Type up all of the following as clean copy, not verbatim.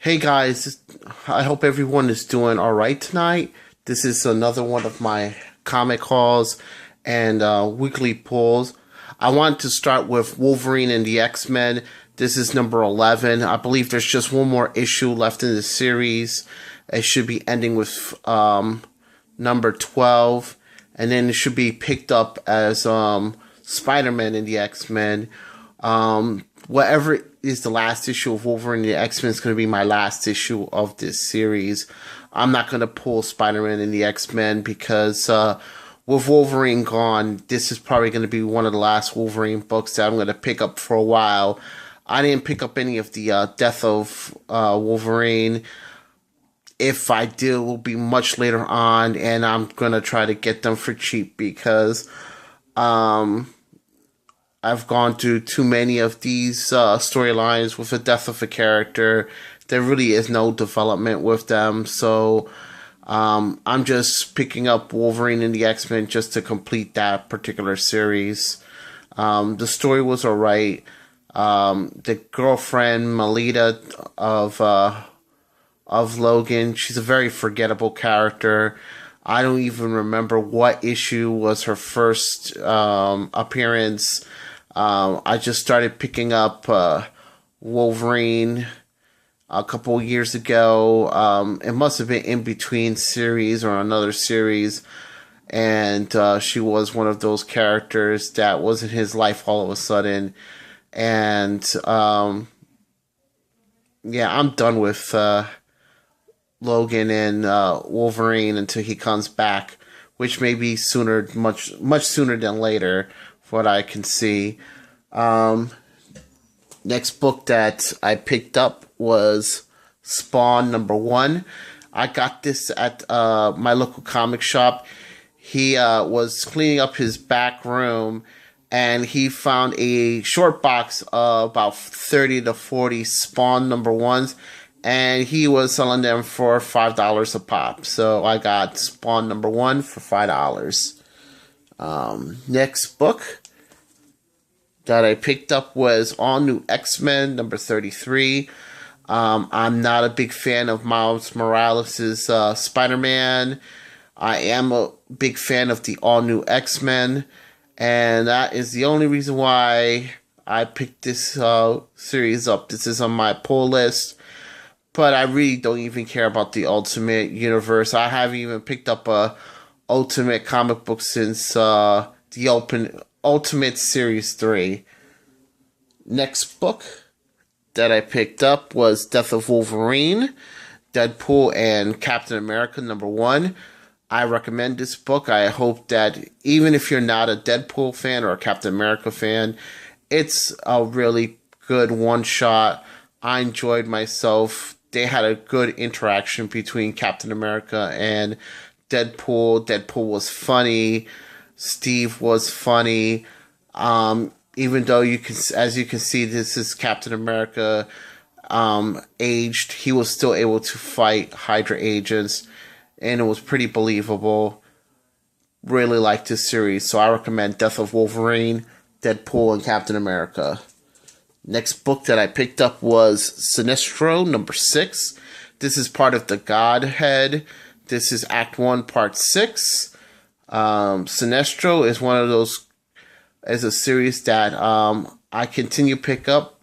Hey guys, I hope everyone is doing all right tonight. This is another one of my comic hauls and weekly pulls. I want to start with Wolverine and the X-Men. This is number 11. I believe there's just one more issue left in the series. It should be ending with number 12, and then it should be picked up as Spider-Man and the X-Men. Whatever is the last issue of Wolverine and the X-Men is going to be my last issue of this series. I'm not going to pull Spider-Man and the X-Men because with Wolverine gone, this is probably going to be one of the last Wolverine books that I'm going to pick up for a while. I didn't pick up any of the Death of Wolverine. If I do, it will be much later on, and I'm going to try to get them for cheap because I've gone through too many of these storylines with the death of a character. There really is no development with them, so I'm just picking up Wolverine and the X-Men just to complete that particular series. The story was alright. The girlfriend Melita of Logan, she's a very forgettable character. I don't even remember what issue was her first appearance. I just started picking up Wolverine a couple years ago. It must have been in between series or another series. And she was one of those characters that was in his life all of a sudden. And yeah, I'm done with Logan and Wolverine until he comes back, which may be sooner, much sooner than later, for what I can see. Next book that I picked up was Spawn number 1. I got this at my local comic shop. He was cleaning up his back room, and he found a short box of about 30 to 40 Spawn number 1s, and he was selling them for $5 a pop. So I got Spawn number 1 for $5. Next book that I picked up was All New X-Men number 33. I'm not a big fan of Miles Morales' Spider-Man. I am a big fan of the All New X-Men, and that is the only reason why I picked this series up. This is on my pull list. But I really don't even care about the Ultimate Universe. I haven't even picked up a Ultimate comic book since the Ultimate Series 3. Next book that I picked up was Death of Wolverine, Deadpool, and Captain America number 1. I recommend this book. I hope that even if you're not a Deadpool fan or a Captain America fan, it's a really good one-shot. I enjoyed myself. They had a good interaction between Captain America and Deadpool. Deadpool was funny. Steve was funny. Even though as you can see, this is Captain America aged. He was still able to fight Hydra agents, and it was pretty believable. Really liked this series, so I recommend Death of Wolverine, Deadpool, and Captain America. Next book that I picked up was Sinestro number 6. This is part of the Godhead. This is Act 1, Part 6. Sinestro is one of those, is a series that I continue to pick up.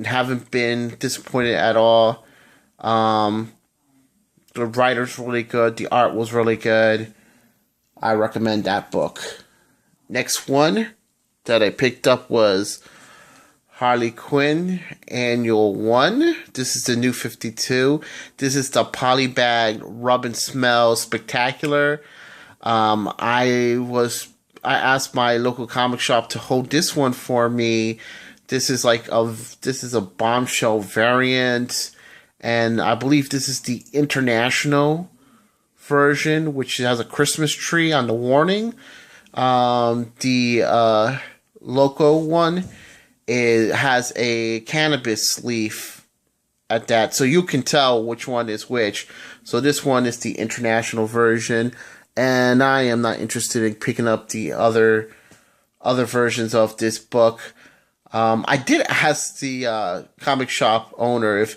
Haven't been disappointed at all. The writer's really good. The art was really good. I recommend that book. Next one that I picked up was Harley Quinn Annual 1. This is the New 52. This is the Polybag Rub and Smell Spectacular. I asked my local comic shop to hold this one for me. This is a bombshell variant, and I believe this is the international version, which has a Christmas tree on the warning. The local one, it has a cannabis leaf at that, so you can tell which one is which. So this one is the international version, and I am not interested in picking up the other versions of this book. I did ask the comic shop owner if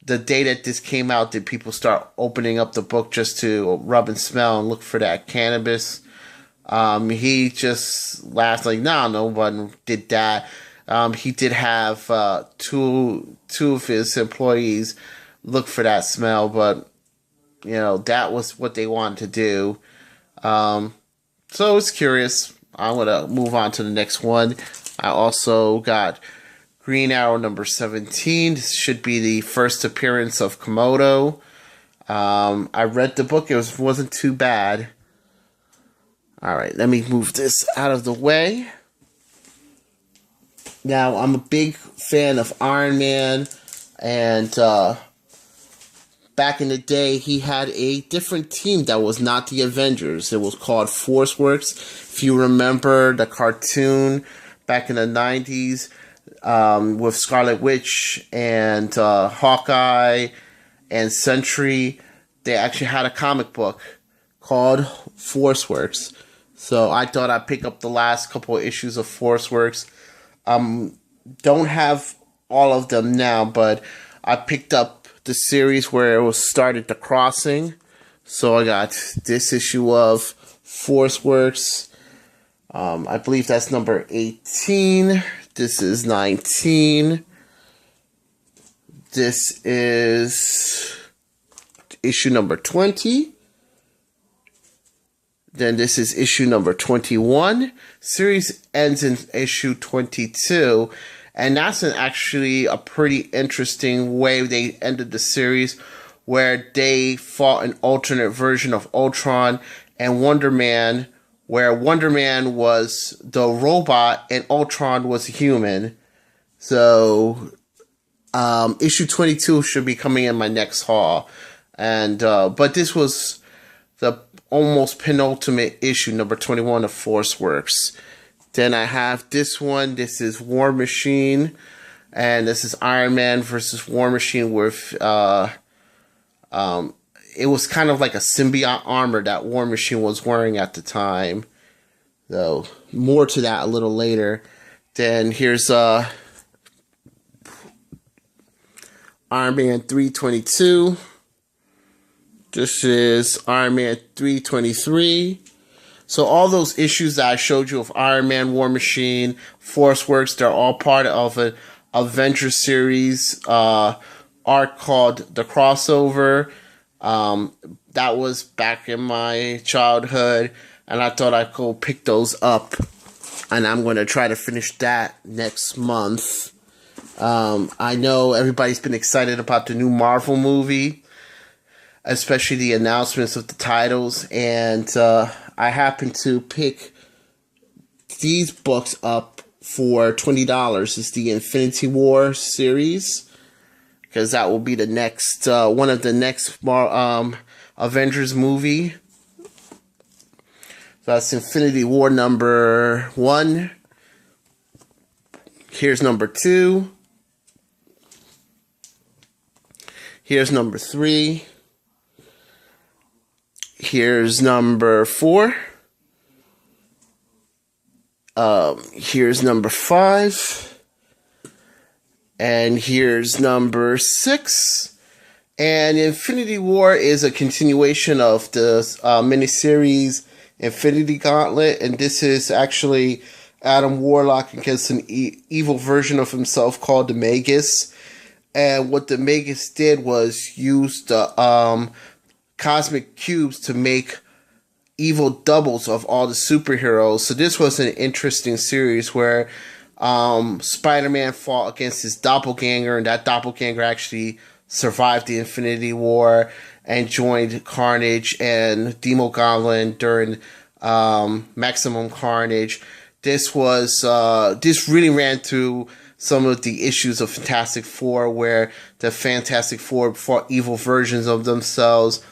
the day that this came out, did people start opening up the book just to rub and smell and look for that cannabis? He just laughed like, no, no one did that. He did have two of his employees look for that smell, but that was what they wanted to do. So it's curious. I'm gonna move on to the next one. I also got Green Arrow number 17. This should be the first appearance of Komodo. I read the book. It wasn't too bad. All right, let me move this out of the way. Now, I'm a big fan of Iron Man, and back in the day, he had a different team that was not the Avengers. It was called ForceWorks. If you remember the cartoon back in the 90s, with Scarlet Witch and Hawkeye and Sentry, they actually had a comic book called ForceWorks. So I thought I'd pick up the last couple of issues of ForceWorks. Don't have all of them now, but I picked up the series where it was started The Crossing. So I got this issue of ForceWorks. I believe that's number 18. This is 19. This is issue number 20. Then this is issue number 21. Series ends in issue 22. And that's actually a pretty interesting way they ended the series, where they fought an alternate version of Ultron and Wonder Man, where Wonder Man was the robot and Ultron was human. So issue 22 should be coming in my next haul. And but this was the almost penultimate issue, number 21 of ForceWorks. Then I have this one. This is War Machine, and this is Iron Man versus War Machine with it was kind of like a symbiote armor that War Machine was wearing at the time. So more to that a little later. Then here's Iron Man 322. This is Iron Man 323. So all those issues that I showed you of Iron Man, War Machine, ForceWorks, they're all part of an Avengers series arc called The Crossover. That was back in my childhood, and I thought I'd go pick those up, and I'm going to try to finish that next month. I know everybody's been excited about the new Marvel movie, especially the announcements of the titles, and I happened to pick these books up for $20. It's the Infinity War series, because that will be the next one of the next Avengers movie. So that's Infinity War number 1. Here's number 2. Here's number 3. Here's number 4. Here's number 5. And here's number 6. And Infinity War is a continuation of the miniseries Infinity Gauntlet. And this is actually Adam Warlock against an evil version of himself called the Magus. And what the Magus did was use the cosmic cubes to make evil doubles of all the superheroes. So this was an interesting series where Spider-Man fought against his doppelganger, and that doppelganger actually survived the Infinity War and joined Carnage and Demo Goblin during Maximum Carnage. This really ran through some of the issues of Fantastic Four, where the Fantastic Four fought evil versions of themselves.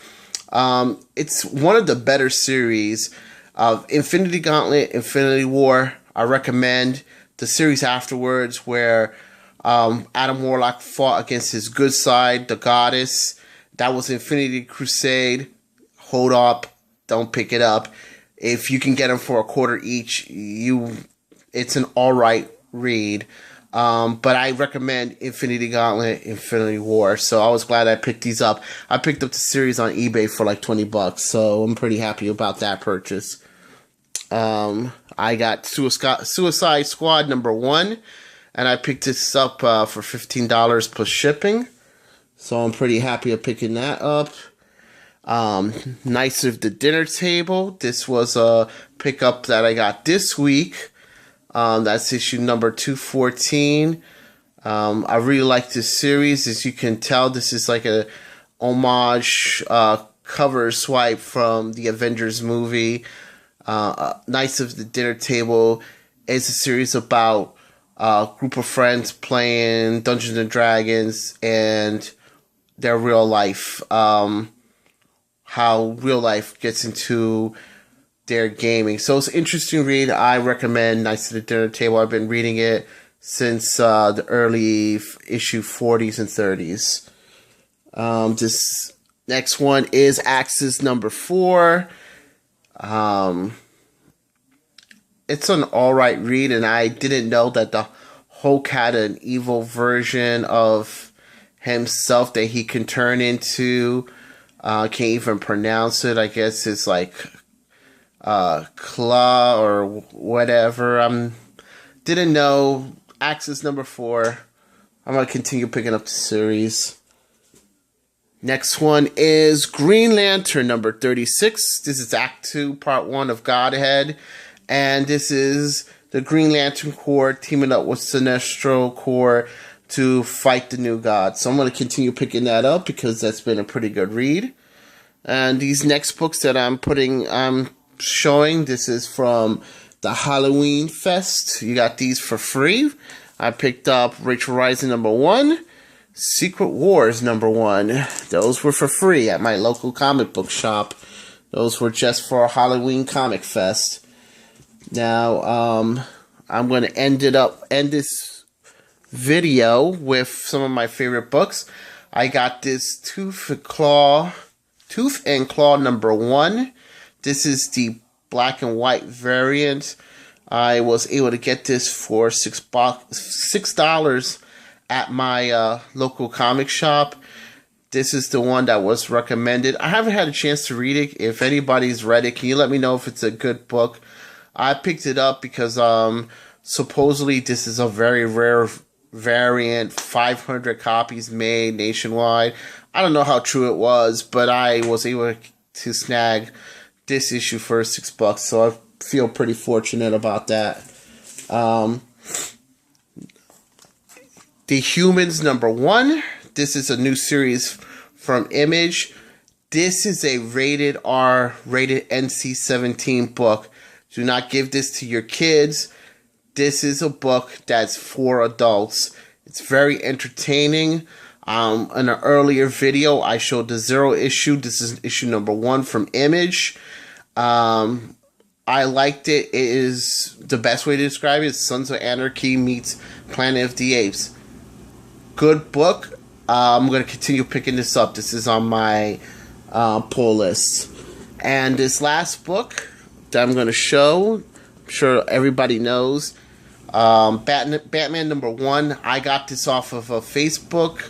It's one of the better series of Infinity Gauntlet, Infinity War. I recommend the series afterwards, where Adam Warlock fought against his good side, the Goddess. That was Infinity Crusade. Hold up, don't pick it up. If you can get them for $0.25 each, it's an alright read. But I recommend Infinity Gauntlet, Infinity War. So I was glad I picked these up. I picked up the series on eBay for like $20, so I'm pretty happy about that purchase. I got Suicide Squad #1, and I picked this up for $15 plus shipping. So I'm pretty happy of picking that up. Knights of the Dinner Table. This was a pickup that I got this week. That's issue number 214. I really like this series. As you can tell, this is like a homage cover swipe from the Avengers movie. Knights of the Dinner Table is a series about a group of friends playing Dungeons and Dragons and their real life. How real life gets into their gaming. So it's an interesting read. I recommend Knights of the Dinner Table. I've been reading it since the early issue 40s and 30s. This next one is Axis #4. It's an alright read, and I didn't know that the Hulk had an evil version of himself that he can turn into. Can't even pronounce it. I guess it's like Claw or whatever. Didn't know. Axis #4. I'm gonna continue picking up the series. Next one is Green Lantern #36. This is Act 2, Part 1 of Godhead. And this is the Green Lantern Corps teaming up with Sinestro Corps to fight the New Gods. So I'm going to continue picking that up because that's been a pretty good read. And these next books that I'm showing, this is from the Halloween Fest. You got these for free. I picked up Rachel Rising #1. Secret Wars #1. Those were for free at my local comic book shop. Those were just for Halloween Comic Fest. Now, I'm going to end this video with some of my favorite books. I got this Tooth and Claw #1. This is the black and white variant. I was able to get this for $6 at my local comic shop. This is the one that was recommended. I haven't had a chance to read it. If anybody's read it, can you let me know if it's a good book? I picked it up because supposedly this is a very rare variant, 500 copies made nationwide. I don't know how true it was, but I was able to snag this issue for $6, so I feel pretty fortunate about that. The Humans #1. This is a new series from Image. This is a rated R, rated NC-17 book. Do not give this to your kids. This is a book that's for adults. It's very entertaining. In an earlier video, I showed the 0 issue. This is issue #1 from Image. I liked it. It is the best way to describe it is Sons of Anarchy meets Planet of the Apes. Good book. I'm going to continue picking this up. This is on my pull list. And this last book that I'm going to show, I'm sure everybody knows, Batman #1. I got this off of a Facebook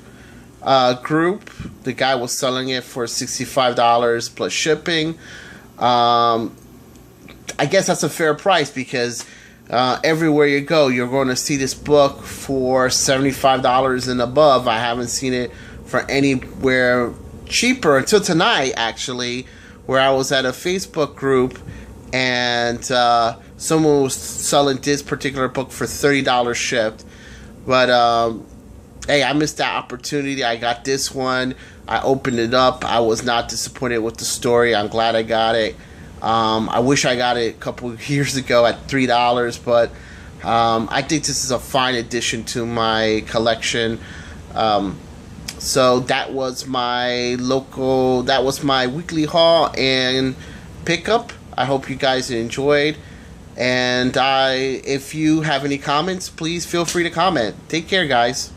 group. The guy was selling it for $65 plus shipping. I guess that's a fair price because everywhere you go, you're going to see this book for $75 and above. I haven't seen it for anywhere cheaper until tonight, actually, where I was at a Facebook group and someone was selling this particular book for $30 shipped. But hey, I missed that opportunity. I got this one. I opened it up. I was not disappointed with the story. I'm glad I got it. I wish I got it a couple of years ago at $3, but I think this is a fine addition to my collection. So that was my weekly haul and pickup. I hope you guys enjoyed. And if you have any comments, please feel free to comment. Take care, guys.